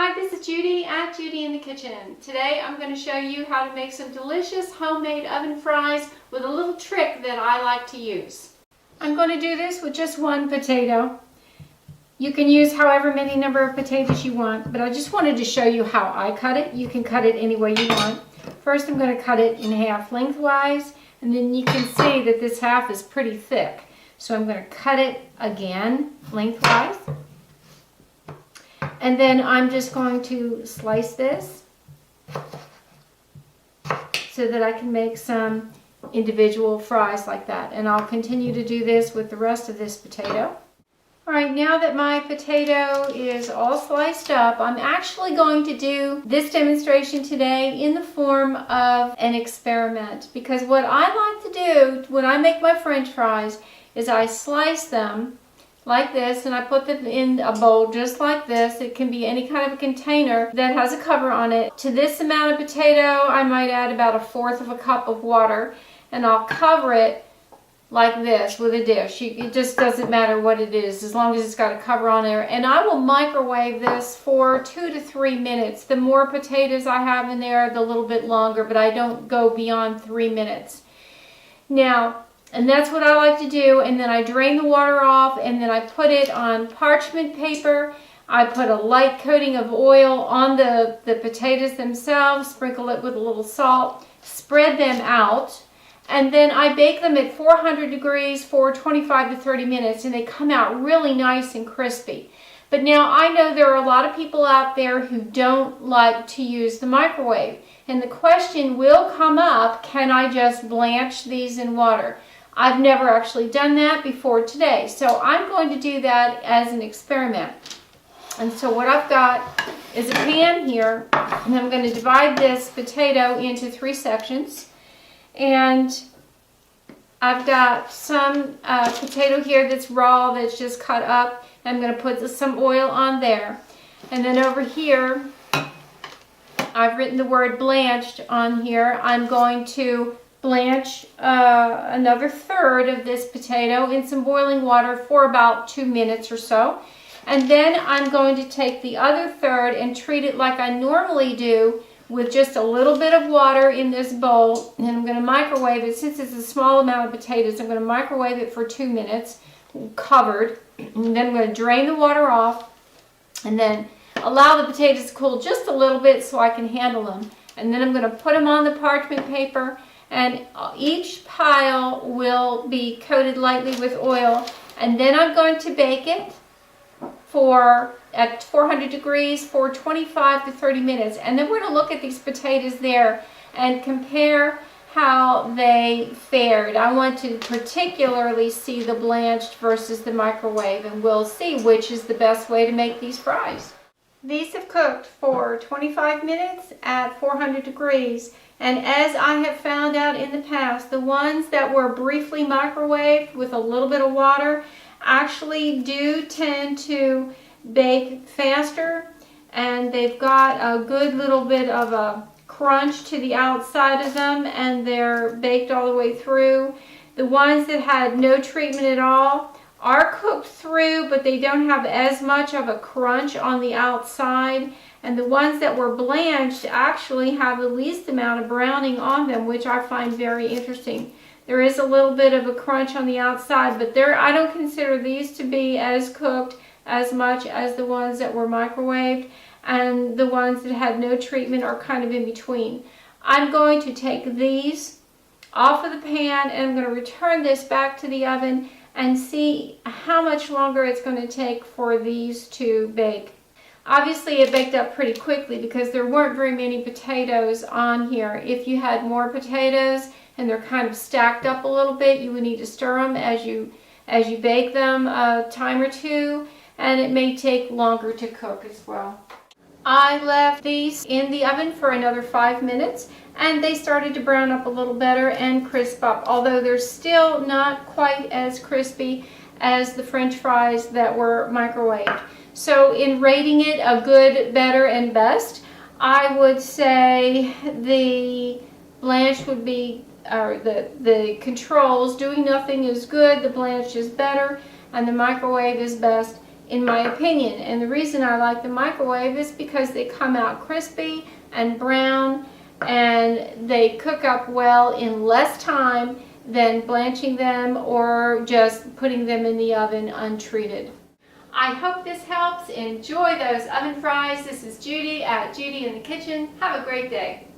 Hi, this is Judy at Judy in the Kitchen. Today I'm going to show you how to make some delicious homemade oven fries with a little trick that I like to use. I'm going to do this with just one potato. You can use however many number of potatoes you want, but I just wanted to show you how I cut it. You can cut it any way you want. First I'm going to cut it in half lengthwise, and then you can see that this half is pretty thick. So I'm going to cut it again lengthwise. And then I'm just going to slice this so that I can make some individual fries like that. And I'll continue to do this with the rest of this potato. Alright, now that my potato is all sliced up, I'm actually going to do this demonstration today in the form of an experiment. Because what I like to do when I make my French fries is I slice them like this, and I put them in a bowl just like this. It can be any kind of a container that has a cover on it. To this amount of potato, I might add about 1/4 of a cup of water, and I'll cover it like this with a dish. It just doesn't matter what it is, as long as it's got a cover on there. And I will microwave this for 2 to 3 minutes. The more potatoes I have in there, the little bit longer, but I don't go beyond 3 minutes. Now, and that's what I like to do, and then I drain the water off, and then I put it on parchment paper. I put a light coating of oil on the potatoes themselves, sprinkle it with a little salt, spread them out, and then I bake them at 400 degrees for 25 to 30 minutes, and they come out really nice and crispy. But now I know there are a lot of people out there who don't like to use the microwave, and the question will come up, can I just blanch these in water? I've never actually done that before today, so I'm going to do that as an experiment. And so what I've got is a pan here, and I'm going to divide this potato into 3 sections. And I've got some potato here that's raw, that's just cut up. I'm going to put some oil on there. And then over here, I've written the word blanched on here. I'm going to blanch another 1/3 of this potato in some boiling water for about 2 minutes or so. And then I'm going to take the other 1/3 and treat it like I normally do, with just a little bit of water in this bowl. And I'm going to microwave it. Since it's a small amount of potatoes, I'm going to microwave it for 2 minutes, covered. And then I'm going to drain the water off, and then allow the potatoes to cool just a little bit so I can handle them. And then I'm going to put them on the parchment paper, and each pile will be coated lightly with oil. And then I'm going to bake it at 400 degrees for 25 to 30 minutes. And then we're going to look at these potatoes there and compare how they fared. I want to particularly see the blanched versus the microwave, and we'll see which is the best way to make these fries. These have cooked for 25 minutes at 400 degrees. And as I have found out in the past, the ones that were briefly microwaved with a little bit of water actually do tend to bake faster, and they've got a good little bit of a crunch to the outside of them, and they're baked all the way through. The ones that had no treatment at all are cooked through, but they don't have as much of a crunch on the outside. And the ones that were blanched actually have the least amount of browning on them, which I find very interesting. There is a little bit of a crunch on the outside, but I don't consider these to be as cooked as much as the ones that were microwaved, and the ones that had no treatment are kind of in between. I'm going to take these off of the pan, and I'm going to return this back to the oven and see how much longer it's going to take for these to bake. Obviously it baked up pretty quickly because there weren't very many potatoes on here. If you had more potatoes and they're kind of stacked up a little bit, you would need to stir them as you bake them a time or two, and it may take longer to cook as well. I left these in the oven for another 5 minutes, and they started to brown up a little better and crisp up, although they're still not quite as crispy as the French fries that were microwaved. So in rating it a good, better, and best, I would say the blanched would be, or the controls. Doing nothing is good, the blanched is better, and the microwave is best. in my opinion. And the reason I like the microwave is because they come out crispy and brown, and they cook up well in less time than blanching them or just putting them in the oven untreated. I hope this helps. Enjoy those oven fries. This is Judy at Judy in the Kitchen. Have a great day.